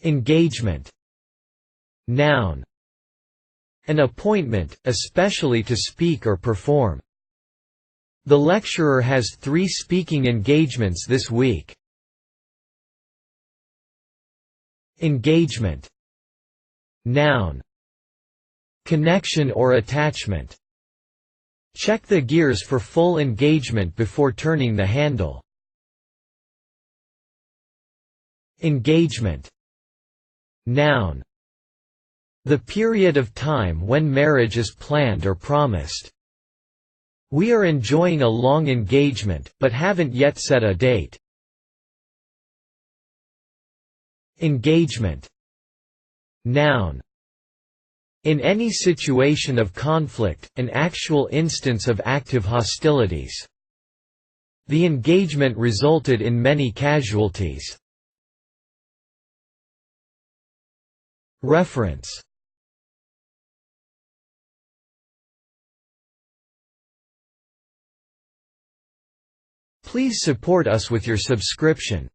Engagement. Noun. An appointment, especially to speak or perform. The lecturer has 3 speaking engagements this week. Engagement. Noun. Connection or attachment. Check the gears for full engagement before turning the handle. Engagement. Noun. The period of time when marriage is planned or promised. We are enjoying a long engagement, but haven't yet set a date. Engagement. Noun. In any situation of conflict, an actual instance of active hostilities. The engagement resulted in many casualties. Reference. Please support us with your subscription.